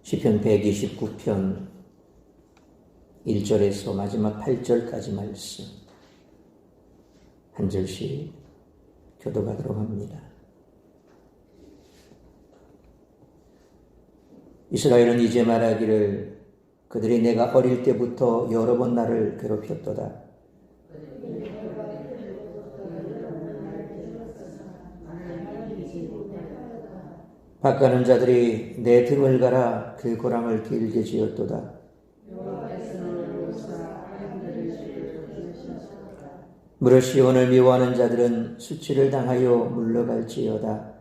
시편 129편 1절에서 마지막 8절까지 말씀 한 절씩 교도하도록 합니다. 이스라엘은 이제 말하기를 그들이 내가 어릴 때부터 여러 번 나를 괴롭혔도다. 밭가는 자들이 내 등을 갈아 그 고랑을 길게 지었도다. 무릇 시온을 미워하는 자들은 수치를 당하여 물러갈지어다.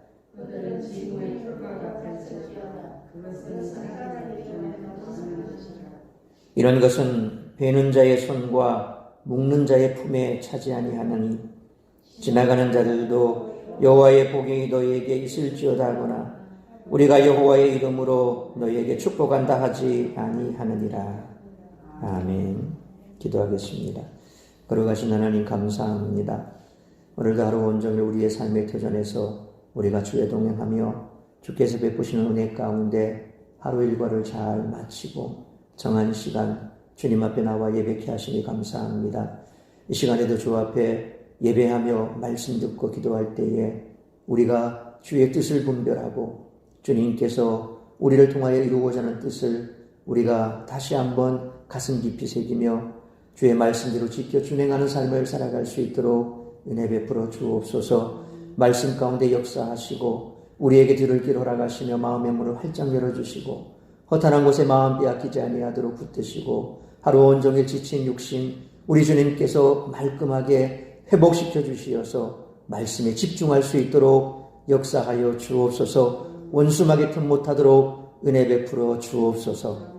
이런 것은 베는 자의 손과 묶는 자의 품에 차지 아니하나니 지나가는 자들도 여호와의 복이 너희에게 있을지어다 하거나 우리가 여호와의 이름으로 너희에게 축복한다 하지 아니하느니라. 아멘. 기도하겠습니다. 거룩하신 하나님 감사합니다. 오늘도 하루 온종일 우리의 삶의 터전에서 우리가 주에 동행하며 주께서 베푸시는 은혜 가운데 하루 일과를 잘 마치고 정한 시간 주님 앞에 나와 예배케 하시니 감사합니다. 이 시간에도 주 앞에 예배하며 말씀 듣고 기도할 때에 우리가 주의 뜻을 분별하고 주님께서 우리를 통하여 이루고자 하는 뜻을 우리가 다시 한번 가슴 깊이 새기며 주의 말씀대로 지켜 준행하는 삶을 살아갈 수 있도록 은혜 베풀어 주옵소서. 말씀 가운데 역사하시고 우리에게 들을 길 허락하시며 마음의 문을 활짝 열어주시고 허탄한 곳에 마음 빼앗기지 아니하도록 붙드시고 하루 온종일 지친 육신 우리 주님께서 말끔하게 회복시켜 주시어서 말씀에 집중할 수 있도록 역사하여 주옵소서. 원수마귀 틈 못하도록 은혜 베풀어 주옵소서.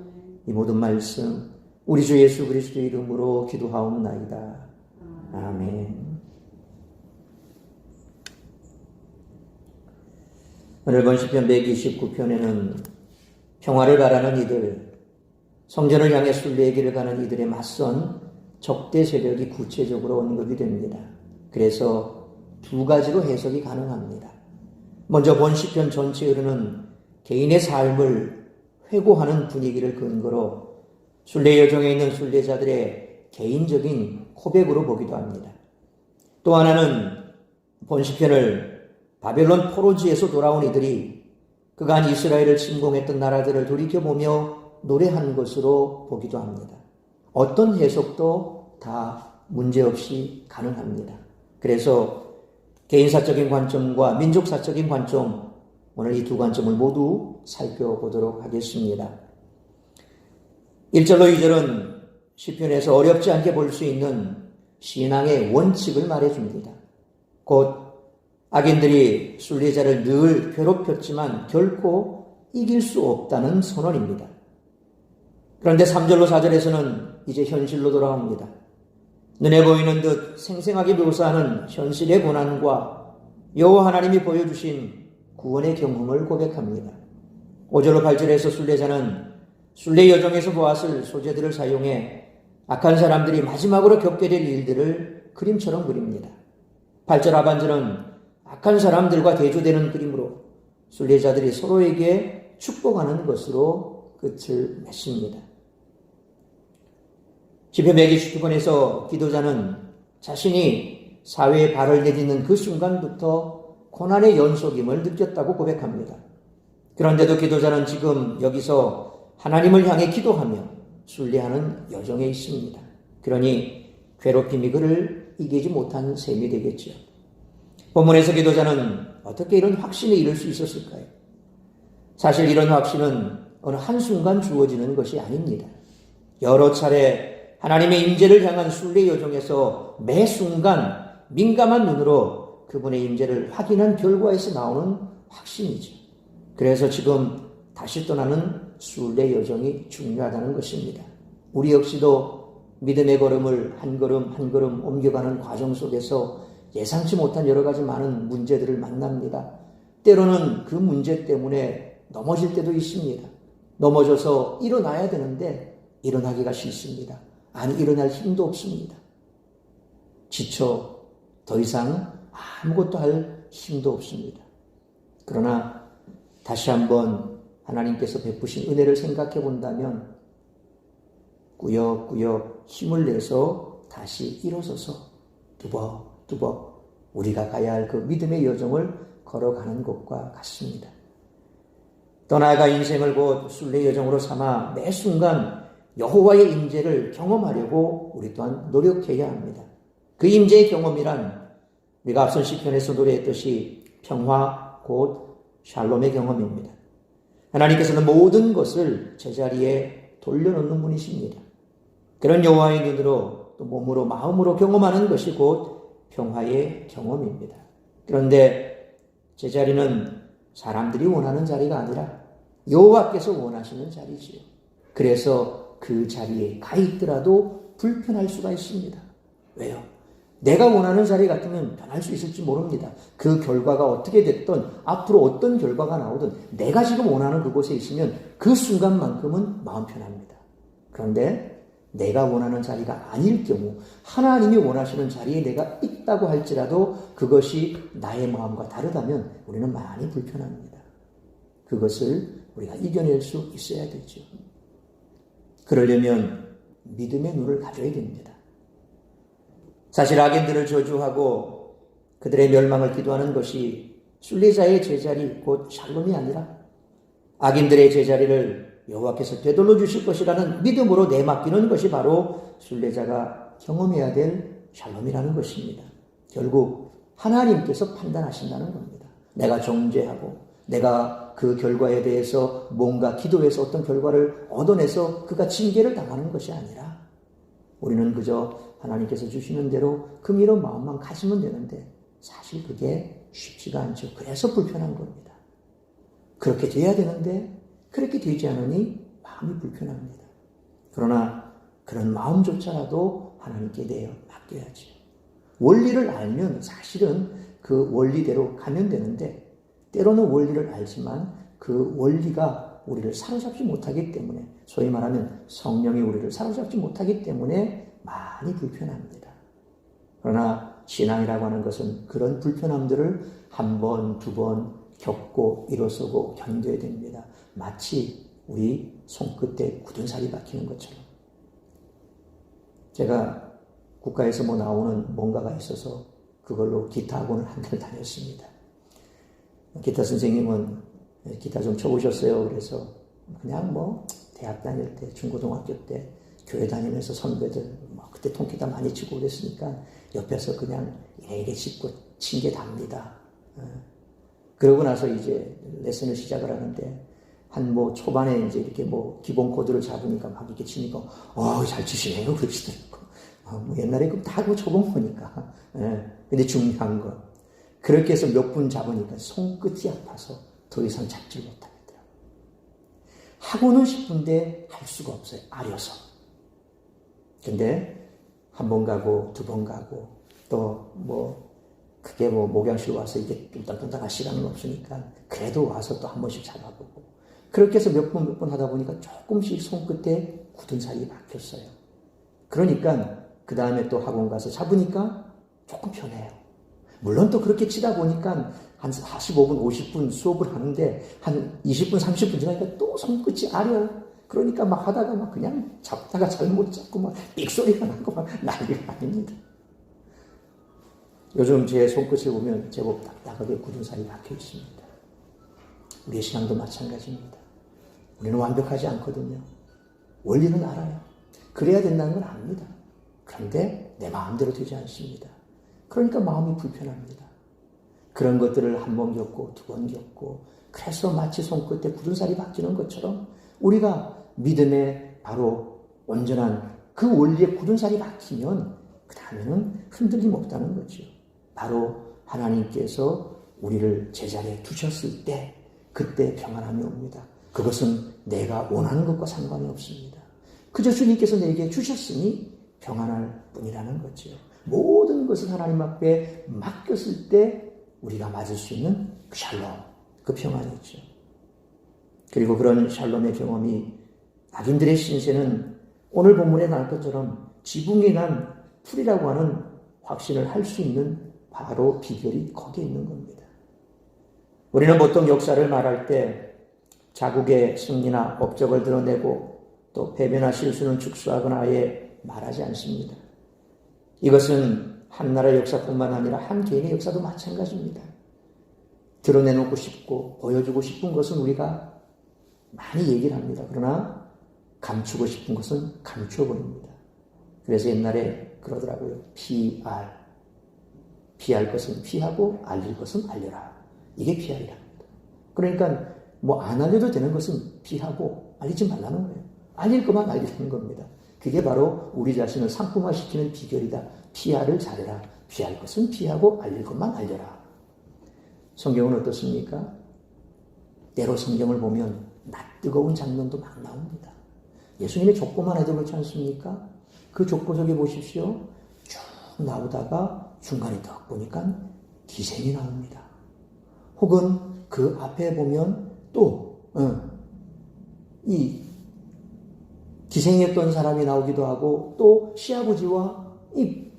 이 모든 말씀 우리 주 예수 그리스도의 이름으로 기도하옵나이다. 아멘. 오늘 본 시편 129편에는 평화를 바라는 이들, 성전을 향해 순례의 가는 이들의 맞선 적대 세력이 구체적으로 언급이 됩니다. 그래서 두 가지로 해석이 가능합니다. 먼저 본 시편 전체에 흐르는 개인의 삶을 회고하는 분위기를 근거로 순례 여정에 있는 순례자들의 개인적인 고백으로 보기도 합니다. 또 하나는 본 시편을 바벨론 포로지에서 돌아온 이들이 그간 이스라엘을 침공했던 나라들을 돌이켜보며 노래한 것으로 보기도 합니다. 어떤 해석도 다 문제없이 가능합니다. 그래서 개인사적인 관점과 민족사적인 관점, 오늘 이 두 관점을 모두 살펴보도록 하겠습니다. 1절로 2절은 시편에서 어렵지 않게 볼 수 있는 신앙의 원칙을 말해줍니다. 곧 악인들이 순례자를 늘 괴롭혔지만 결코 이길 수 없다는 선언입니다. 그런데 3절로 4절에서는 이제 현실로 돌아옵니다. 눈에 보이는 듯 생생하게 묘사하는 현실의 고난과 여호와 하나님이 보여주신 구원의 경험을 고백합니다. 5절로 8절에서 순례자는 순례 여정에서 보았을 소재들을 사용해 악한 사람들이 마지막으로 겪게 될 일들을 그림처럼 그립니다. 8절 하반절은 악한 사람들과 대조되는 그림으로 순례자들이 서로에게 축복하는 것으로 끝을 맺습니다. 시편 129편에서 기도자는 자신이 사회에 발을 내딛는 그 순간부터 고난의 연속임을 느꼈다고 고백합니다. 그런데도 기도자는 지금 여기서 하나님을 향해 기도하며 순례하는 여정에 있습니다. 그러니 괴롭힘이 그를 이기지 못한 셈이 되겠죠. 본문에서 기도자는 어떻게 이런 확신에 이를 수 있었을까요? 사실 이런 확신은 어느 한순간 주어지는 것이 아닙니다. 여러 차례 하나님의 임재를 향한 순례 여정에서 매 순간 민감한 눈으로 그분의 임재를 확인한 결과에서 나오는 확신이죠. 그래서 지금 다시 떠나는 순례 여정이 중요하다는 것입니다. 우리 역시도 믿음의 걸음을 한 걸음 한 걸음 옮겨가는 과정 속에서 예상치 못한 여러 가지 많은 문제들을 만납니다. 때로는 그 문제 때문에 넘어질 때도 있습니다. 넘어져서 일어나야 되는데 일어나기가 싫습니다. 안 일어날 힘도 없습니다. 지쳐 더 이상 아무것도 할 힘도 없습니다. 그러나 다시 한번 하나님께서 베푸신 은혜를 생각해 본다면 꾸역꾸역 힘을 내서 다시 일어서서 뚜벅뚜벅 우리가 가야 할 그 믿음의 여정을 걸어가는 것과 같습니다. 또 나아가 인생을 곧 순례 여정으로 삼아 매 순간 여호와의 임재를 경험하려고 우리 또한 노력해야 합니다. 그 임재의 경험이란 우리가 앞선 시편에서 노래했듯이 평화 곧 샬롬의 경험입니다. 하나님께서는 모든 것을 제자리에 돌려놓는 분이십니다. 그런 여호와의 눈으로 또 몸으로 마음으로 경험하는 것이 곧 평화의 경험입니다. 그런데 제자리는 사람들이 원하는 자리가 아니라 여호와께서 원하시는 자리지요. 그래서 그 자리에 가 있더라도 불편할 수가 있습니다. 왜요? 내가 원하는 자리 같으면 변할 수 있을지 모릅니다. 그 결과가 어떻게 됐든 앞으로 어떤 결과가 나오든 내가 지금 원하는 그곳에 있으면 그 순간만큼은 마음 편합니다. 그런데 내가 원하는 자리가 아닐 경우 하나님이 원하시는 자리에 내가 있다고 할지라도 그것이 나의 마음과 다르다면 우리는 많이 불편합니다. 그것을 우리가 이겨낼 수 있어야 되죠. 그러려면 믿음의 눈을 가져야 됩니다. 사실 악인들을 저주하고 그들의 멸망을 기도하는 것이 순례자의 제자리 곧 샬롬이 아니라 악인들의 제자리를 여호와께서 되돌려 주실 것이라는 믿음으로 내맡기는 것이 바로 순례자가 경험해야 될 샬롬이라는 것입니다. 결국 하나님께서 판단하신다는 겁니다. 내가 정죄하고 내가 그 결과에 대해서 뭔가 기도해서 어떤 결과를 얻어내서 그가 징계를 당하는 것이 아니라 우리는 그저 하나님께서 주시는 대로 긍휼한 마음만 가지면 되는데 사실 그게 쉽지가 않죠. 그래서 불편한 겁니다. 그렇게 돼야 되는데 그렇게 되지 않으니 마음이 불편합니다. 그러나 그런 마음조차라도 하나님께 내어 맡겨야죠. 원리를 알면 사실은 그 원리대로 가면 되는데 때로는 원리를 알지만 그 원리가 우리를 사로잡지 못하기 때문에 소위 말하면 성령이 우리를 사로잡지 못하기 때문에 많이 불편합니다. 그러나 신앙이라고 하는 것은 그런 불편함들을 한 번, 두 번 겪고 일어서고 견뎌야 됩니다. 마치 우리 손끝에 굳은 살이 박히는 것처럼. 제가 국가에서 나오는 뭔가가 있어서 그걸로 기타 학원을 한 달 다녔습니다. 기타 선생님은 기타 좀 쳐보셨어요. 그래서 그냥 대학 다닐 때, 중고등학교 때 교회 다니면서 선배들 그때 통기타 많이 치고 그랬으니까 옆에서 그냥 이래이래 짚고 친 게 답니다. 그러고 나서 이제 레슨을 시작을 하는데 한 초반에 이제 이렇게 기본 코드를 잡으니까 막 이렇게 치니까 잘 치시네요 그러시더라고. 옛날에 그럼 다 쳐본 거니까. 근데 중요한 건 그렇게 해서 몇 분 잡으니까 손끝이 아파서 더 이상 잡지 못하겠더라고요. 하고는 싶은데 할 수가 없어요. 아려서. 근데 한 번 가고 두 번 가고 또 그게 목양실 와서 이게 뚱땅뚱땅 할 시간은 없으니까 그래도 와서 또 한 번씩 잡아보고 그렇게 해서 몇 번 하다 보니까 조금씩 손끝에 굳은 살이 박혔어요. 그러니까 그 다음에 또 학원 가서 잡으니까 조금 편해요. 물론 또 그렇게 치다 보니까 한 45분, 50분 수업을 하는데 한 20분, 30분 지나니까 또 손끝이 아려요. 그러니까 막 하다가 막 그냥 잡다가 잘못 잡고 막 삑소리가 나고 막 난리가 아닙니다. 요즘 제 손끝을 보면 제법 딱딱하게 굳은 살이 박혀 있습니다. 우리의 신앙도 마찬가지입니다. 우리는 완벽하지 않거든요. 원리는 알아요. 그래야 된다는 건 압니다. 그런데 내 마음대로 되지 않습니다. 그러니까 마음이 불편합니다. 그런 것들을 한 번 겪고 두 번 겪고 그래서 마치 손끝에 굳은 살이 박히는 것처럼 우리가 믿음에 바로 온전한 그 원리에 굳은 살이 박히면 그 다음에는 흔들림 없다는 거죠. 바로 하나님께서 우리를 제자리에 두셨을 때 그때 평안함이 옵니다. 그것은 내가 원하는 것과 상관이 없습니다. 그저 주님께서 내게 주셨으니 평안할 뿐이라는 거죠. 모든 것을 하나님 앞에 맡겼을 때 우리가 맞을 수 있는 그 샬롬, 그 평안이죠. 그리고 그런 샬롬의 경험이 악인들의 신세는 오늘 본문에 나올 것처럼 지붕에 난 풀이라고 하는 확신을 할 수 있는 바로 비결이 거기에 있는 겁니다. 우리는 보통 역사를 말할 때 자국의 승리나 업적을 드러내고 또 패배나 실수는 축소하거나 아예 말하지 않습니다. 이것은 한 나라의 역사뿐만 아니라 한 개인의 역사도 마찬가지입니다. 드러내놓고 싶고 보여주고 싶은 것은 우리가 많이 얘기를 합니다. 그러나 감추고 싶은 것은 감춰버립니다. 그래서 옛날에 그러더라고요. 피할 것은 피하고 알릴 것은 알려라. 이게 PR이랍니다. 그러니까 뭐 안 알려도 되는 것은 피하고 알리지 말라는 거예요. 알릴 것만 알리는 겁니다. 그게 바로 우리 자신을 상품화시키는 비결이다. PR을 잘해라. 피할 것은 피하고 알릴 것만 알려라. 성경은 어떻습니까? 때로 성경을 보면 낯뜨거운 장면도 막 나옵니다. 예수님의 족보만 해도 그렇지 않습니까? 그 족보 속에 보십시오. 쭉 나오다가 중간에 딱 보니까 기생이 나옵니다. 혹은 그 앞에 보면 또 이 기생이었던 사람이 나오기도 하고 또 시아버지와 이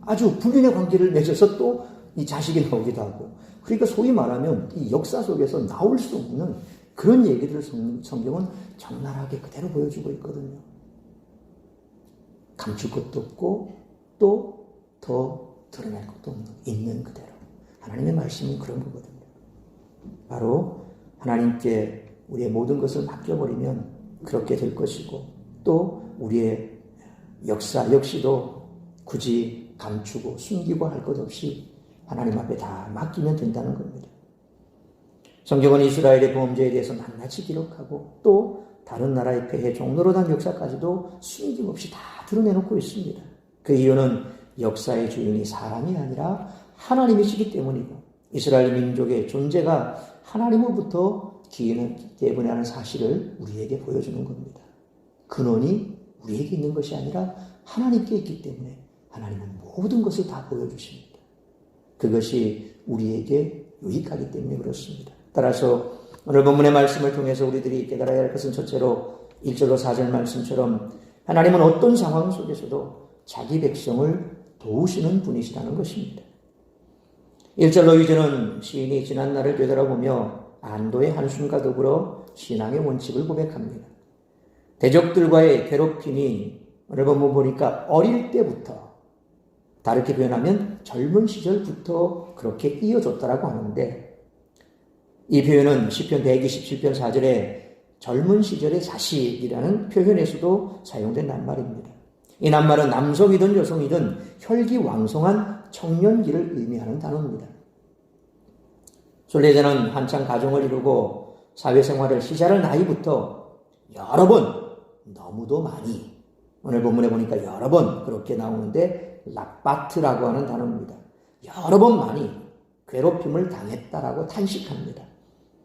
아주 불륜의 관계를 맺어서 또 이 자식이 나오기도 하고 그러니까 소위 말하면 이 역사 속에서 나올 수 없는 그런 얘기들을 성경은 적나라하게 그대로 보여주고 있거든요. 감출 것도 없고 또 더 드러낼 것도 없는 있는 그대로. 하나님의 말씀은 그런 거거든요. 바로 하나님께 우리의 모든 것을 맡겨버리면 그렇게 될 것이고 또 우리의 역사 역시도 굳이 감추고 숨기고 할 것 없이 하나님 앞에 다 맡기면 된다는 겁니다. 성경은 이스라엘의 범죄에 대해서 낱낱이 기록하고 또 다른 나라의 폐해 종로로 난 역사까지도 숨김없이 다 드러내놓고 있습니다. 그 이유는 역사의 주인이 사람이 아니라 하나님이시기 때문이고 이스라엘 민족의 존재가 하나님으로부터 기인했기 때문에 하는 사실을 우리에게 보여주는 겁니다. 근원이 우리에게 있는 것이 아니라 하나님께 있기 때문에 하나님은 모든 것을 다 보여주십니다. 그것이 우리에게 유익하기 때문에 그렇습니다. 따라서 오늘 본문의 말씀을 통해서 우리들이 깨달아야 할 것은 첫째로 1절로 4절 말씀처럼 하나님은 어떤 상황 속에서도 자기 백성을 도우시는 분이시라는 것입니다. 1절로 2절은 시인이 지난 날을 되돌아보며 안도의 한숨과 더불어 신앙의 원칙을 고백합니다. 대적들과의 괴롭힘이 오늘 본문 보니까 어릴 때부터 다르게 표현하면 젊은 시절부터 그렇게 이어졌다라고 하는데 이 표현은 시편 127편 4절에 젊은 시절의 자식이라는 표현에서도 사용된 낱말입니다. 이 낱말은 남성이든 여성이든 혈기왕성한 청년기를 의미하는 단어입니다. 순례자는 한창 가정을 이루고 사회생활을 시작할 나이부터 여러 번, 너무도 많이, 오늘 본문에 보니까 여러 번 그렇게 나오는데 랍바트라고 하는 단어입니다. 여러 번 많이 괴롭힘을 당했다라고 탄식합니다.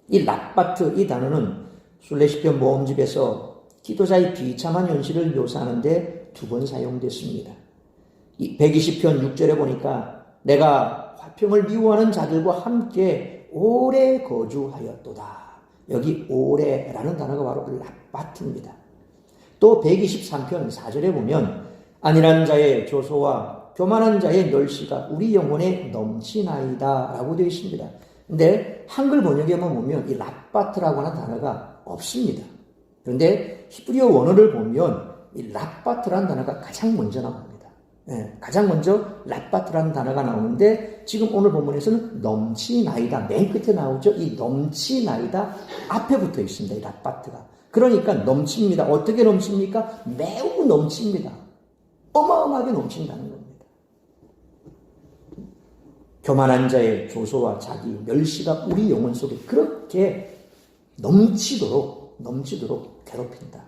이 랍바트, 이 단어는 순례시편 모음집에서 기도자의 비참한 현실을 묘사하는데 2번 사용됐습니다. 120편 6절에 보니까 내가 화평을 미워하는 자들과 함께 오래 거주하였도다. 여기 오래라는 단어가 바로 랍바트입니다. 또 123편 4절에 보면 안일한 자의 조소와 교만한 자의 멸시가 우리 영혼에 넘치나이다 라고 되어 있습니다. 근데 한글 번역에만 보면 이 랍바트라고 하는 단어가 없습니다. 그런데 히브리어 원어를 보면 이 랍바트라는 단어가 가장 먼저 나옵니다. 가장 먼저 랍바트라는 단어가 나오는데 지금 오늘 본문에서는 넘치나이다. 맨 끝에 나오죠. 이 넘치나이다 앞에 붙어 있습니다. 이 랍바트가. 그러니까 넘칩니다. 어떻게 넘칩니까? 매우 넘칩니다. 어마어마하게 넘친다는 겁니다. 교만한 자의 조소와 자기 멸시가 우리 영혼 속에 그렇게 넘치도록 괴롭힌다.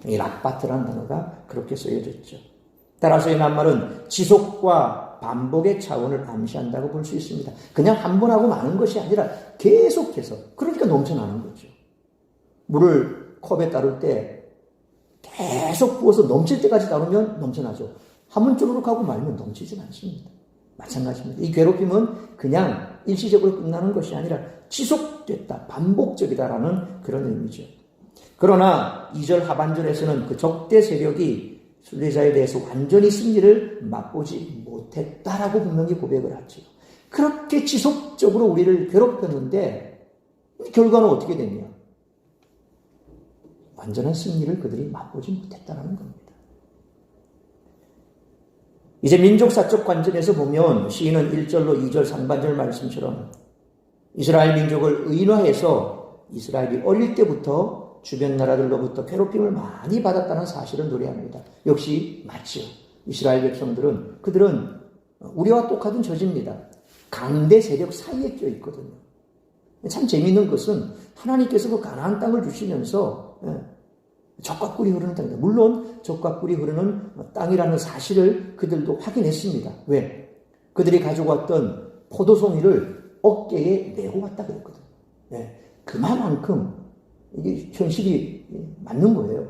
이 랍바트라는 단어가 그렇게 쓰여졌죠. 따라서 이 낱말은 지속과 반복의 차원을 암시한다고 볼 수 있습니다. 그냥 한 번 하고 마는 것이 아니라 계속해서, 그러니까 넘쳐나는 거죠. 물을 컵에 따를 때 계속 부어서 넘칠 때까지 따르면 넘쳐나죠. 한 번 쪼르륵 하고 말면 넘치진 않습니다. 마찬가지입니다. 이 괴롭힘은 그냥 일시적으로 끝나는 것이 아니라 지속됐다, 반복적이다라는 그런 의미죠. 그러나 2절 하반절에서는 그 적대 세력이 순례자에 대해서 완전히 승리를 맛보지 못했다라고 분명히 고백을 하죠. 그렇게 지속적으로 우리를 괴롭혔는데 결과는 어떻게 됐냐? 완전한 승리를 그들이 맛보지 못했다는 겁니다. 이제 민족사적 관점에서 보면 시인은 1절로 2절 상반절 말씀처럼 이스라엘 민족을 의인화해서 이스라엘이 어릴 때부터 주변 나라들로부터 괴롭힘을 많이 받았다는 사실을 노래합니다. 역시 맞죠. 이스라엘 백성들은 그들은 우리와 똑같은 처지입니다. 강대 세력 사이에 껴 있거든요. 참 재미있는 것은 하나님께서 그 가나안 땅을 주시면서 젖과 꿀이 흐르는 땅이다. 물론 젖과 꿀이 흐르는 땅이라는 사실을 그들도 확인했습니다. 왜? 그들이 가지고 왔던 포도송이를 어깨에 메고 왔다 그랬거든요. 그만큼 이게 현실이 맞는 거예요.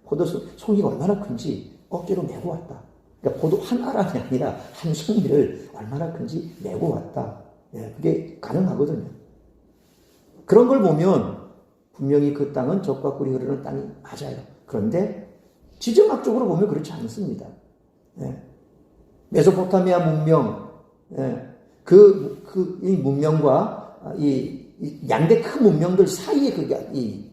포도송이가 얼마나 큰지 어깨로 메고 왔다. 그러니까 포도 한 알이 아니라 한 송이를 얼마나 큰지 메고 왔다. 그게 가능하거든요. 그런 걸 보면 분명히 그 땅은 젖과 꿀이 흐르는 땅이 맞아요. 그런데 지정학적으로 보면 그렇지 않습니다. 메소포타미아 문명, 이 문명과 이 양대 큰 문명들 사이에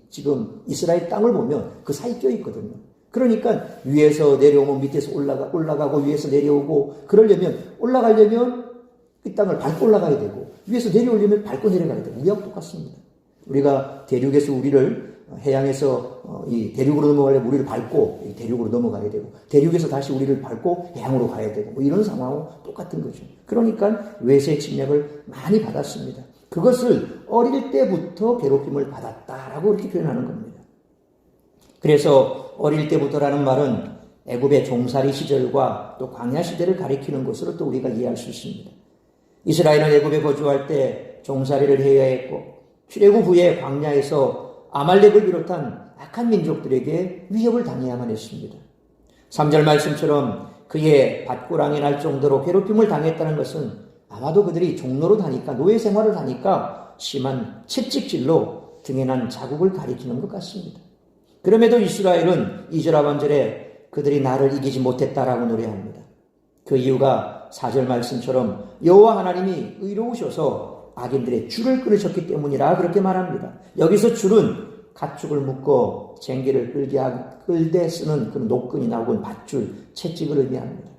지금 이스라엘 땅을 보면 그 사이 껴 있거든요. 그러니까 위에서 내려오면 밑에서 올라가고 위에서 내려오고 그러려면 올라가려면 이 땅을 밟고 올라가야 되고 위에서 내려오려면 밟고 내려가야 되고 우리하고 똑같습니다. 우리가 대륙에서 우리를 해양에서 이 대륙으로 넘어가려면 우리를 밟고 대륙으로 넘어가야 되고 대륙에서 다시 우리를 밟고 해양으로 가야 되고 뭐 이런 상황하고 똑같은 거죠. 그러니까 외세의 침략을 많이 받았습니다. 그것을 어릴 때부터 괴롭힘을 받았다라고 이렇게 표현하는 겁니다. 그래서 어릴 때부터라는 말은 애굽의 종살이 시절과 또 광야 시대를 가리키는 것으로 또 우리가 이해할 수 있습니다. 이스라엘은 애굽에 거주할 때 종살이를 해야 했고 출애굽 후에 광야에서 아말렉을 비롯한 악한 민족들에게 위협을 당해야만 했습니다. 3절 말씀처럼 그의 밭고랑이 날 정도로 괴롭힘을 당했다는 것은 아마도 그들이 종로로 다니까 노예 생활을 하니까 심한 채찍질로 등에 난 자국을 가리키는 것 같습니다. 그럼에도 이스라엘은 2절 하반절에 그들이 나를 이기지 못했다라고 노래합니다. 그 이유가 4절 말씀처럼 여호와 하나님이 의로우셔서 악인들의 줄을 끊으셨기 때문이라 그렇게 말합니다. 여기서 줄은 가축을 묶어 쟁기를 끌되 쓰는 그 노끈이나 혹은 밧줄, 채찍을 의미합니다.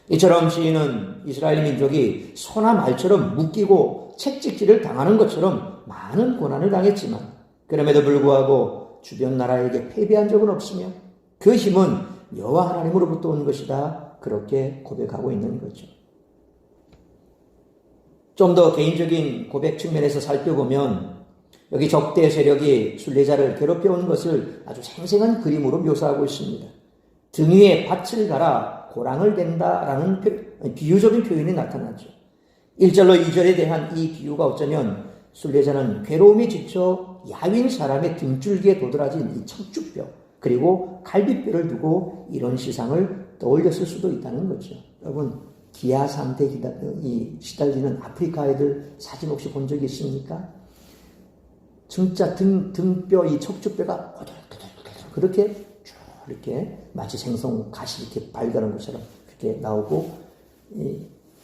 이처럼 시인은 이스라엘 민족이 소나 말처럼 묶이고 채찍질을 당하는 것처럼 많은 고난을 당했지만 그럼에도 불구하고 주변 나라에게 패배한 적은 없으며 그 힘은 여호와 하나님으로부터 온 것이다. 그렇게 고백하고 있는 거죠. 좀 더 개인적인 고백 측면에서 살펴보면 여기 적대 세력이 순례자를 괴롭혀온 것을 아주 생생한 그림으로 묘사하고 있습니다. 등 위에 밭을 갈아 고랑을 댄다라는 비유적인 표현이 나타나죠. 1절로 2절에 대한 이 비유가 어쩌면 순례자는 괴로움에 지쳐 야윈 사람의 등줄기에 도드라진 이 척추뼈 그리고 갈비뼈를 두고 이런 시상을 떠올렸을 수도 있다는 거죠. 여러분 기아 상태에 시달리는 아프리카 아이들 사진 혹시 본 적이 있습니까? 진짜 등뼈 이 척추뼈가 오돌오돌오돌 그렇게 쭉 이렇게 마치 생선 가시 이렇게 발견한 것처럼 그렇게 나오고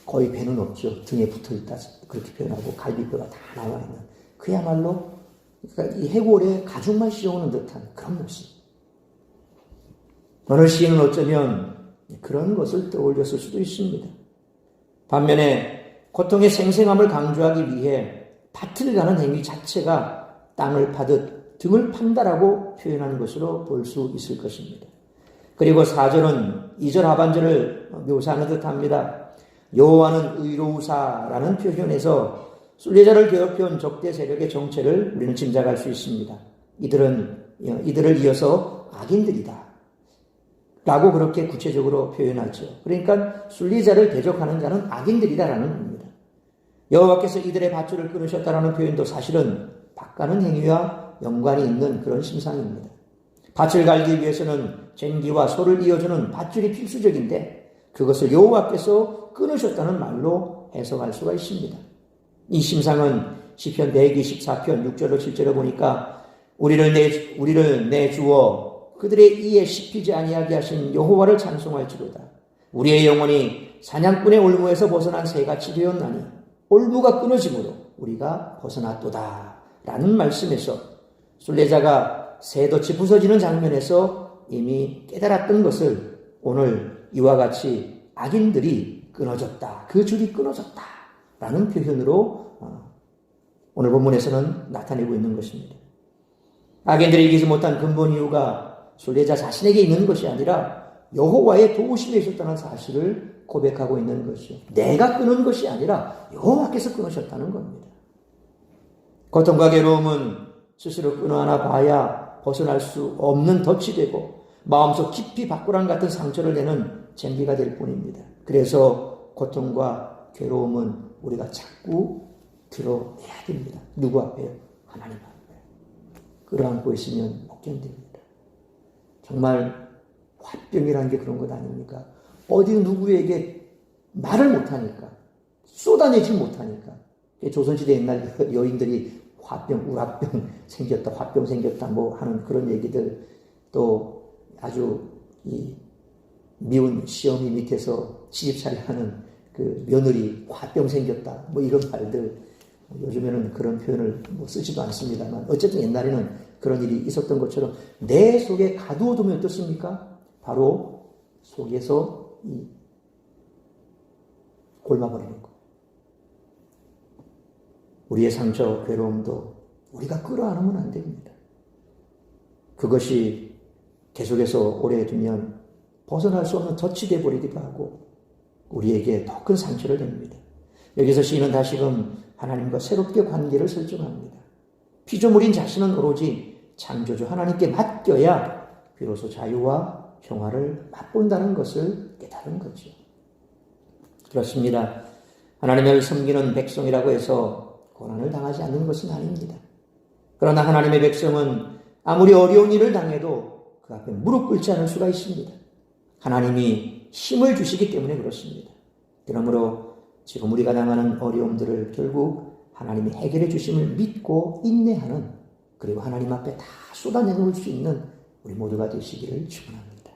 거의 배는 없죠. 등에 붙어 있다 그렇게 표현하고 갈비뼈가 다 나와 있는 그야말로 그러니까 이 해골에 가죽만 씌워오는 듯한 그런 모습. 어느 시인은 어쩌면 그런 것을 떠올렸을 수도 있습니다. 반면에 고통의 생생함을 강조하기 위해 밭을 가는 행위 자체가 땅을 파듯 등을 판다라고 표현하는 것으로 볼 수 있을 것입니다. 그리고 4절은 2절 하반절을 묘사하는 듯합니다. 여호와는 의로우사라는 표현에서 순례자를 괴롭혀온 적대 세력의 정체를 우리는 짐작할 수 있습니다. 이들을 이어서 악인들이다 라고 그렇게 구체적으로 표현하죠. 그러니까 순례자를 대적하는 자는 악인들이다라는 겁니다. 여호와께서 이들의 밧줄을 끊으셨다라는 표현도 사실은 밭가는 행위와 연관이 있는 그런 심상입니다. 밭을 갈기 위해서는 쟁기와 소를 이어주는 밧줄이 필수적인데 그것을 여호와께서 끊으셨다는 말로 해석할 수가 있습니다. 이 심상은 시편 124편 6절로 7절을 보니까 우리를 내주어 그들의 이에 씹히지 아니하게 하신 여호와를 찬송할지로다. 우리의 영혼이 사냥꾼의 올무에서 벗어난 새같이 되었나니 올무가 끊어짐으로 우리가 벗어났도다. 라는 말씀에서 순례자가 새덧이 부서지는 장면에서 이미 깨달았던 것을 오늘 이와 같이 악인들이 끊어졌다. 그 줄이 끊어졌다. 라는 표현으로 오늘 본문에서는 나타내고 있는 것입니다. 악인들이 이기지 못한 근본 이유가 순례자 자신에게 있는 것이 아니라 여호와의 도우심에 있었다는 사실을 고백하고 있는 것이요. 내가 끊은 것이 아니라 여호와께서 끊으셨다는 겁니다. 고통과 괴로움은 스스로 끊어하나 봐야 벗어날 수 없는 덫이 되고 마음속 깊이 바꾸랑 같은 상처를 내는 쟁기가 될 뿐입니다. 그래서 고통과 괴로움은 우리가 자꾸 드러내야 됩니다. 누구 앞에요? 하나님 앞에. 끌어안고 있으면 못 견딥니다. 정말 화병이라는 게 그런 것 아닙니까? 어디 누구에게 말을 못하니까, 쏟아내지 못하니까. 조선시대 옛날 여인들이 화병, 우라병 생겼다, 화병 생겼다 뭐 하는 그런 얘기들, 또 아주 미운 시어미 밑에서 시집살이 하는 그 며느리 화병 생겼다 뭐 이런 말들, 요즘에는 그런 표현을 쓰지도 않습니다만 어쨌든 옛날에는 그런 일이 있었던 것처럼 내 속에 가두어두면 어떻습니까? 바로 속에서 골마버리는 것. 우리의 상처, 괴로움도 우리가 끌어안으면 안 됩니다. 그것이 계속해서 오래 두면 벗어날 수 없는 덫이 되어버리기도 하고 우리에게 더 큰 상처를 냅니다. 여기서 시인은 다시금 하나님과 새롭게 관계를 설정합니다. 피조물인 자신은 오로지 창조주 하나님께 맡겨야 비로소 자유와 평화를 맛본다는 것을 깨달은 거죠. 그렇습니다. 하나님을 섬기는 백성이라고 해서 고난을 당하지 않는 것은 아닙니다. 그러나 하나님의 백성은 아무리 어려운 일을 당해도 그 앞에 무릎 꿇지 않을 수가 있습니다. 하나님이 힘을 주시기 때문에 그렇습니다. 그러므로 지금 우리가 당하는 어려움들을 결국 하나님이 해결해 주심을 믿고 인내하는, 그리고 하나님 앞에 다 쏟아내놓을 수 있는 우리 모두가 되시기를 축원합니다.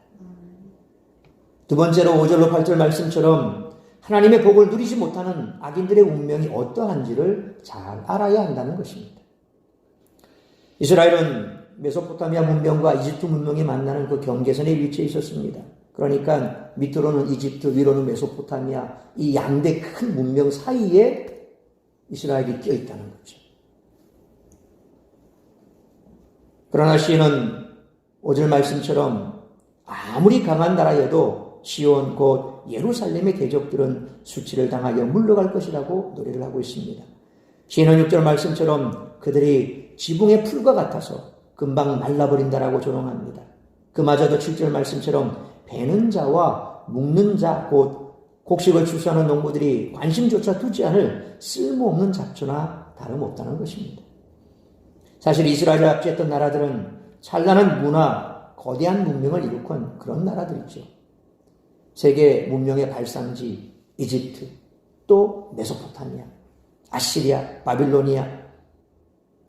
두 번째로 5절로 8절 말씀처럼 하나님의 복을 누리지 못하는 악인들의 운명이 어떠한지를 잘 알아야 한다는 것입니다. 이스라엘은 메소포타미아 문명과 이집트 문명이 만나는 그 경계선에 위치해 있었습니다. 그러니까 밑으로는 이집트, 위로는 메소포타미아, 이 양대 큰 문명 사이에 이스라엘이 끼어 있다는 거죠. 그러나 시인은 5절 말씀처럼 아무리 강한 나라여도 시온 곧 예루살렘의 대적들은 수치를 당하여 물러갈 것이라고 노래를 하고 있습니다. 시인은 6절 말씀처럼 그들이 지붕의 풀과 같아서 금방 말라버린다라고 조롱합니다. 그마저도 7절 말씀처럼 베는 자와 묶는 자, 곧 곡식을 추수하는 농부들이 관심조차 두지 않을 쓸모없는 잡초나 다름없다는 것입니다. 사실 이스라엘을 압제했던 나라들은 찬란한 문화, 거대한 문명을 일으킨 그런 나라들이죠. 세계 문명의 발상지 이집트, 또 메소포타미아, 아시리아, 바빌로니아,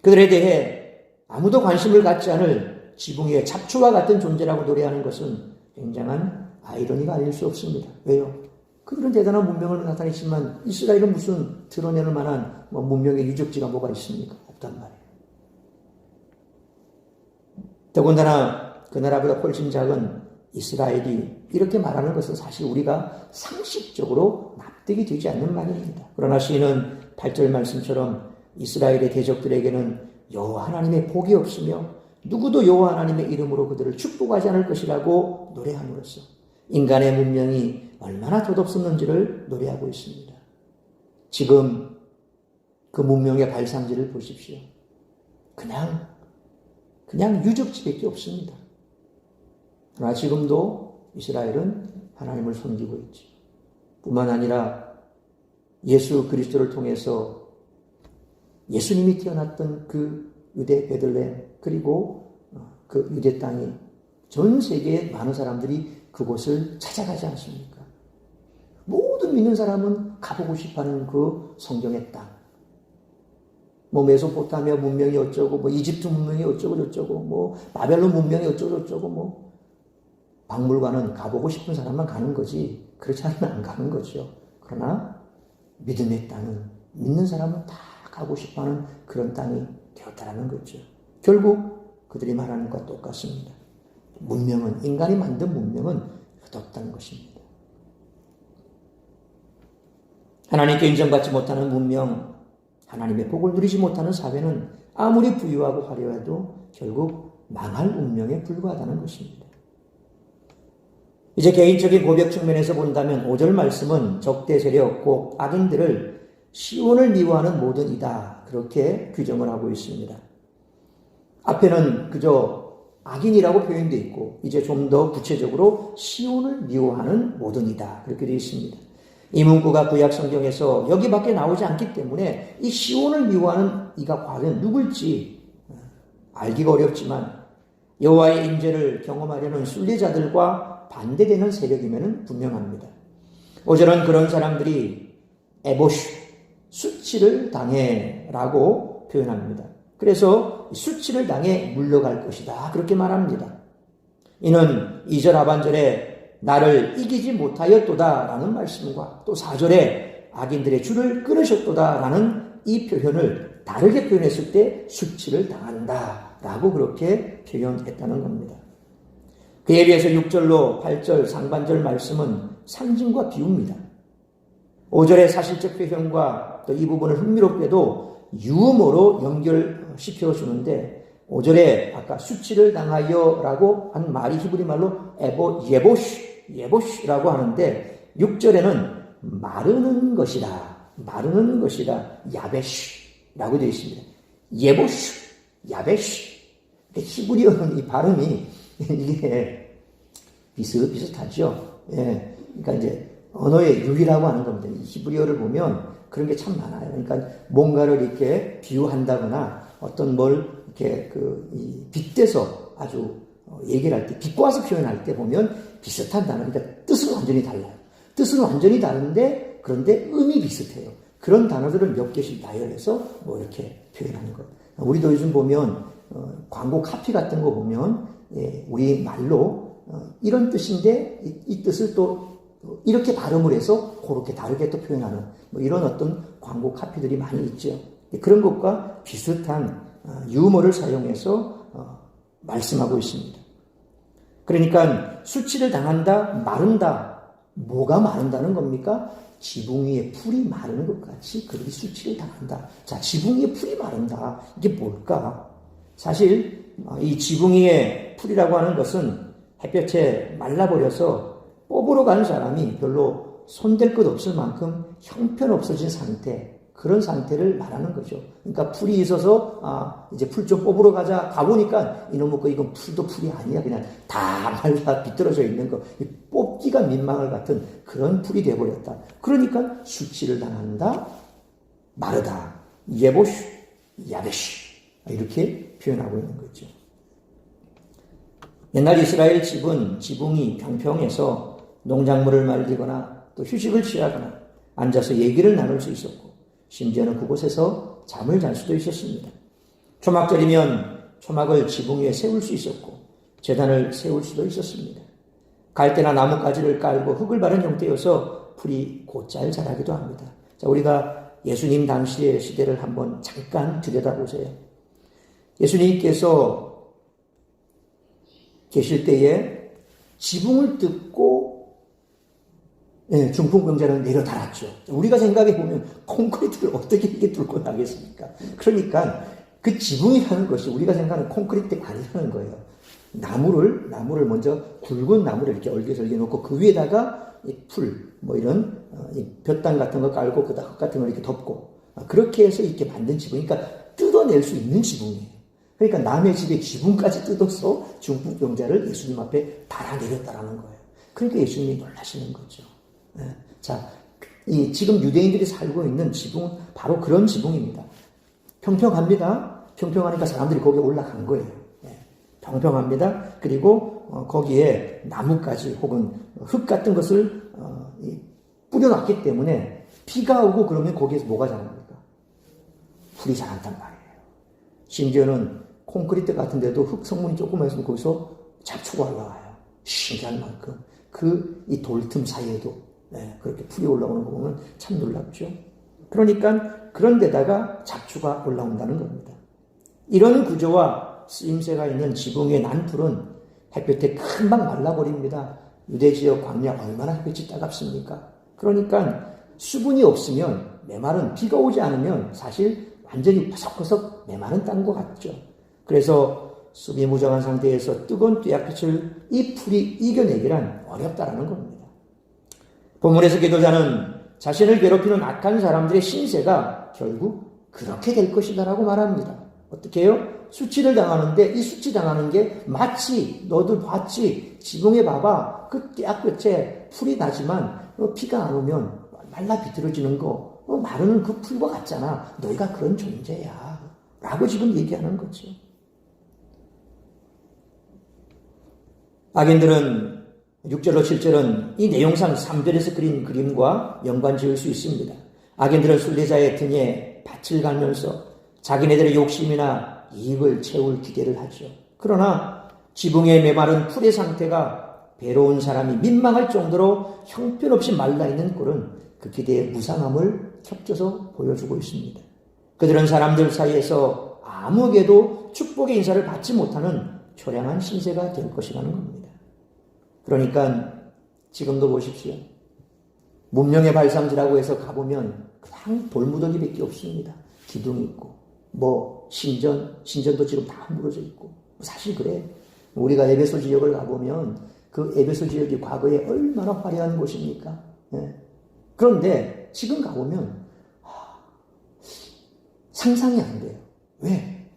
그들에 대해 아무도 관심을 갖지 않을 지붕 위의 잡초와 같은 존재라고 노래하는 것은 굉장한 아이러니가 아닐 수 없습니다. 왜요? 그들은 대단한 문명을 나타냈지만 이스라엘은 무슨 드러내는 만한 문명의 유적지가 뭐가 있습니까? 없단 말이에요. 더군다나 그 나라보다 훨씬 작은 이스라엘이 이렇게 말하는 것은 사실 우리가 상식적으로 납득이 되지 않는 말입니다. 그러나 시인은 8절 말씀처럼 이스라엘의 대적들에게는 여호와 하나님의 복이 없으며 누구도 여호와 하나님의 이름으로 그들을 축복하지 않을 것이라고 노래함으로써 인간의 문명이 얼마나 덧없었는지를 노래하고 있습니다. 지금 그 문명의 발상지를 보십시오. 그냥 유적지밖에 없습니다. 그러나 지금도 이스라엘은 하나님을 섬기고 있지. 뿐만 아니라 예수 그리스도를 통해서 예수님이 태어났던 그 유대 베들레헴, 그리고 그 유대 땅이 전 세계의 많은 사람들이 그곳을 찾아가지 않습니까? 모든 믿는 사람은 가보고 싶어하는 그 성경의 땅. 메소포타미아 문명이 어쩌고, 이집트 문명이 어쩌고 저쩌고, 바벨론 문명이 어쩌고 저쩌고, 박물관은 가보고 싶은 사람만 가는 거지, 그렇지 않으면 안 가는 거죠. 그러나 믿음의 땅은 믿는 사람은 다 가고 싶어하는 그런 땅이 되었다라는 거죠. 결국 그들이 말하는 것과 똑같습니다. 문명은, 인간이 만든 문명은 흩없다는 것입니다. 하나님께 인정받지 못하는 문명, 하나님의 복을 누리지 못하는 사회는 아무리 부유하고 화려해도 결국 망할 운명에 불과하다는 것입니다. 이제 개인적인 고백 측면에서 본다면 5절 말씀은 적대 세력, 곧 악인들을 시온을 미워하는 모든 이다, 그렇게 규정을 하고 있습니다. 앞에는 그저 악인이라고 표현되어 있고 이제 좀 더 구체적으로 시온을 미워하는 모든 이다, 그렇게 되어 있습니다. 이 문구가 구약 성경에서 여기밖에 나오지 않기 때문에 이 시온을 미워하는 이가 과연 누굴지 알기가 어렵지만 여호와의 임재를 경험하려는 순례자들과 반대되는 세력이면 분명합니다. 5절은 그런 사람들이 에보슈, 수치를 당해라고 표현합니다. 그래서 수치를 당해 물러갈 것이다, 그렇게 말합니다. 이는 2절 하반절에 나를 이기지 못하였도다 라는 말씀과 또 4절에 악인들의 줄을 끊으셨도다 라는 이 표현을 다르게 표현했을 때 수치를 당한다 라고 그렇게 표현했다는 겁니다. 그에 비해서 6절로 8절 상반절 말씀은 상징과 비유입니다. 5절의 사실적 표현과 또 이 부분을 흥미롭게도 유머로 연결시켜 주는데 5절에 아까 수치를 당하여 라고 한 말이 히브리 말로 예보시라고 하는데 6절에는 마르는 것이다, 야베시라고 되어 있습니다. 야베시. 히브리어는 이 발음이 이게 비슷하죠. 예. 그러니까 이제 언어의 유희라고 하는 겁니다. 이 히브리어를 보면 그런 게 참 많아요. 그러니까 뭔가를 이렇게 비유한다거나 어떤 뭘 이렇게 빗대서 아주 얘기를 할 때, 비꼬아서 표현할 때 보면 비슷한 단어, 그러니까 뜻은 완전히 달라요. 뜻은 완전히 다른데 그런데 의미 비슷해요. 그런 단어들을 몇 개씩 나열해서 뭐 이렇게 표현하는 것. 우리도 요즘 보면 광고 카피 같은 거 보면 우리 말로 이런 뜻인데 이 뜻을 또 이렇게 발음을 해서 그렇게 다르게 또 표현하는 뭐 이런 어떤 광고 카피들이 많이 있죠. 그런 것과 비슷한 유머를 사용해서 말씀하고 있습니다. 그러니까 수치를 당한다, 마른다. 뭐가 마른다는 겁니까? 지붕 위에 풀이 마르는 것 같이 그들이 수치를 당한다. 자, 지붕 위에 풀이 마른다. 이게 뭘까? 사실 이 지붕 위에 풀이라고 하는 것은 햇볕에 말라버려서 뽑으러 가는 사람이 별로 손댈 것 없을 만큼 형편없어진 상태, 그런 상태를 말하는 거죠. 그러니까 풀이 있어서 이제 풀 좀 뽑으러 가보니까 이놈의 거 이건 풀도 풀이 아니야. 그냥 다 말라 비뚤어져 있는 거. 뽑기가 민망할 같은 그런 풀이 되어버렸다. 그러니까 수치를 당한다, 마르다, 예보슈, 야베슈 이렇게 표현하고 있는 거죠. 옛날 이스라엘 집은 지붕이 평평해서 농작물을 말리거나 또 휴식을 취하거나 앉아서 얘기를 나눌 수 있었고 심지어는 그곳에서 잠을 잘 수도 있었습니다. 초막절이면 초막을 지붕 위에 세울 수 있었고 제단을 세울 수도 있었습니다. 갈대나 나뭇가지를 깔고 흙을 바른 형태여서 풀이 곧잘 자라기도 합니다. 자, 우리가 예수님 당시의 시대를 한번 잠깐 들여다보세요. 예수님께서 계실 때에 지붕을 뜯고 중풍병자를 내려 달았죠. 우리가 생각해 보면 콘크리트를 어떻게 이렇게 뚫고 나겠습니까? 그러니까 그 지붕이라는 것이 우리가 생각하는 콘크리트가 아니라는 거예요. 나무를 먼저 굵은 나무를 이렇게 얼개설개 놓고 그 위에다가 이 풀, 뭐 이런 볕단 같은 거 깔고 그다음 흙 같은 걸 이렇게 덮고 그렇게 해서 이렇게 만든 지붕. 그러니까 뜯어낼 수 있는 지붕이에요. 그러니까 남의 집에 지붕까지 뜯어서 중풍병자를 예수님 앞에 달아내렸다라는 거예요. 그러니까 예수님이 놀라시는 거죠. 자, 지금 유대인들이 살고 있는 지붕은 바로 그런 지붕입니다. 평평합니다. 평평하니까 사람들이 거기에 올라간 거예요. 평평합니다. 그리고 거기에 나뭇가지 혹은 흙 같은 것을 뿌려놨기 때문에 비가 오고 그러면 거기에서 뭐가 자랍니까? 풀이 자란단 말이에요. 심지어는 콘크리트 같은 데도 흙 성분이 조금만 있으면 거기서 잡초가 올라와요. 신기한 만큼. 이 돌틈 사이에도 그렇게 풀이 올라오는 거 보면 참 놀랍죠. 그러니까 그런 데다가 잡초가 올라온다는 겁니다. 이런 구조와 쓰임새가 있는 지붕의 난풀은 햇볕에 금방 말라버립니다. 유대 지역 광야 얼마나 햇볕이 따갑습니까? 그러니까 수분이 없으면 메마른, 비가 오지 않으면 사실 완전히 퍼석퍼석 메마른 땅과 같죠. 그래서 숲이 무정한 상태에서 뜨거운 뙤약빛을 이 풀이 이겨내기란 어렵다라는 겁니다. 본문에서 기도자는 자신을 괴롭히는 악한 사람들의 신세가 결국 그렇게 될 것이다라고 말합니다. 어떻게 해요? 수치를 당하는데 이 수치 당하는 게 마치 너도 봤지 지붕에 봐봐 그 뙤약볕에 풀이 나지만 비가 안 오면 말라 비틀어지는 거 마르는 그 풀과 같잖아. 너희가 그런 존재야 라고 지금 얘기하는 거죠. 악인들은 6절로 7절은 이 내용상 3절에서 그린 그림과 연관 지을 수 있습니다. 악인들은 순례자의 등에 밭을 갈면서 자기네들의 욕심이나 이익을 채울 기대를 하죠. 그러나 지붕에 메마른 풀의 상태가 배로운 사람이 민망할 정도로 형편없이 말라있는 꼴은 그 기대의 무상함을 겹쳐서 보여주고 있습니다. 그들은 사람들 사이에서 아무에게도 축복의 인사를 받지 못하는 초량한 신세가 될 것이라는 겁니다. 그러니까 지금도 보십시오. 문명의 발상지라고 해서 가보면 그냥 돌무더기밖에 없습니다. 기둥이 있고 신전도 지금 다 무너져 있고 사실 그래. 우리가 에베소 지역을 가보면 그 에베소 지역이 과거에 얼마나 화려한 곳입니까? 네. 그런데 지금 가보면 상상이 안 돼요. 왜?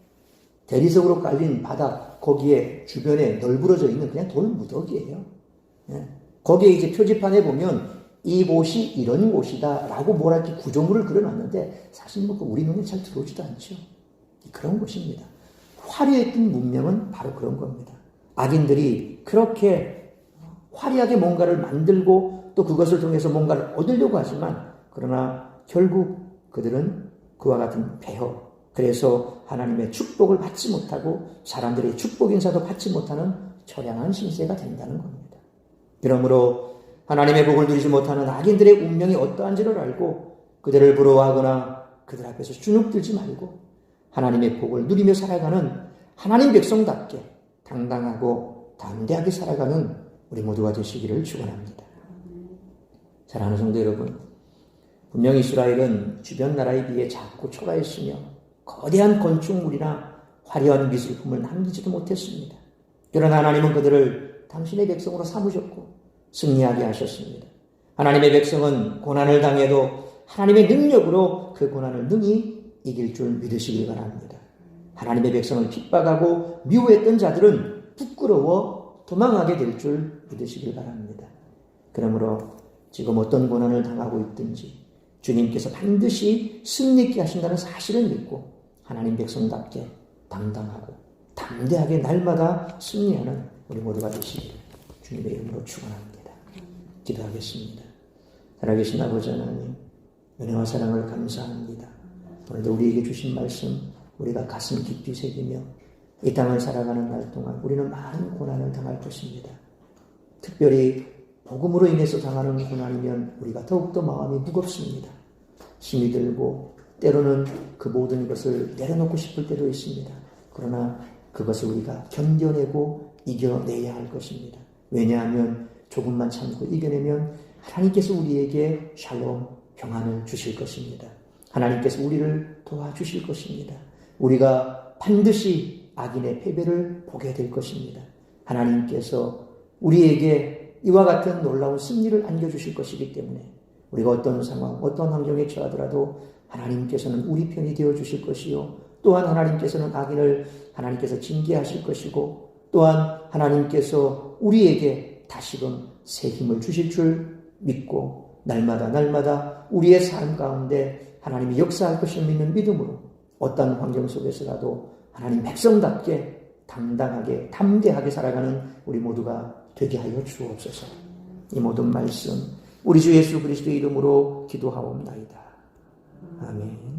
대리석으로 깔린 바닥 거기에 주변에 널브러져 있는 그냥 돌무더기예요. 네. 거기에 이제 표지판에 보면 이 곳이 이런 곳이다 라고 뭐랄지 구조물을 그려놨는데 사실 우리 눈에 잘 들어오지도 않죠. 그런 곳입니다. 화려했던 문명은 바로 그런 겁니다. 악인들이 그렇게 화려하게 뭔가를 만들고 또 그것을 통해서 뭔가를 얻으려고 하지만 그러나 결국 그들은 그와 같은 배허, 그래서 하나님의 축복을 받지 못하고 사람들의 축복 인사도 받지 못하는 처량한 신세가 된다는 겁니다. 그러므로 하나님의 복을 누리지 못하는 악인들의 운명이 어떠한지를 알고 그들을 부러워하거나 그들 앞에서 주눅들지 말고 하나님의 복을 누리며 살아가는 하나님 백성답게 당당하고 담대하게 살아가는 우리 모두가 되시기를 축원합니다. 사랑하는 성도 여러분, 분명 이스라엘은 주변 나라에 비해 작고 초라했으며 거대한 건축물이나 화려한 미술품을 남기지도 못했습니다. 그러나 하나님은 그들을 당신의 백성으로 삼으셨고 승리하게 하셨습니다. 하나님의 백성은 고난을 당해도 하나님의 능력으로 그 고난을 능히 이길 줄 믿으시길 바랍니다. 하나님의 백성을 핍박하고 미워했던 자들은 부끄러워 도망하게 될 줄 믿으시길 바랍니다. 그러므로 지금 어떤 고난을 당하고 있든지 주님께서 반드시 승리있게 하신다는 사실을 믿고 하나님 백성답게 당당하고 담대하게 날마다 승리하는 우리 모두가 되시기를 주님의 이름으로 축원합니다. 기도하겠습니다. 살아계신 아버지 하나님, 은혜와 사랑을 감사합니다. 오늘도 우리에게 주신 말씀 우리가 가슴 깊이 새기며 이 땅을 살아가는 날 동안 우리는 많은 고난을 당할 것입니다. 특별히 복음으로 인해서 당하는 고난이면 우리가 더욱더 마음이 무겁습니다. 힘이 들고 때로는 그 모든 것을 내려놓고 싶을 때도 있습니다. 그러나 그것을 우리가 견뎌내고 이겨내야 할 것입니다. 왜냐하면 조금만 참고 이겨내면 하나님께서 우리에게 샬롬, 평안을 주실 것입니다. 하나님께서 우리를 도와주실 것입니다. 우리가 반드시 악인의 패배를 보게 될 것입니다. 하나님께서 우리에게 이와 같은 놀라운 승리를 안겨주실 것이기 때문에 우리가 어떤 상황, 어떤 환경에 처하더라도 하나님께서는 우리 편이 되어주실 것이요, 또한 하나님께서는 악인을 하나님께서 징계하실 것이고, 또한 하나님께서 우리에게 다시금 새 힘을 주실 줄 믿고 날마다 우리의 삶 가운데 하나님이 역사할 것을 믿는 믿음으로 어떤 환경 속에서라도 하나님 백성답게 당당하게 담대하게 살아가는 우리 모두가 되게 하여 주옵소서. 이 모든 말씀 우리 주 예수 그리스도의 이름으로 기도하옵나이다. 아멘.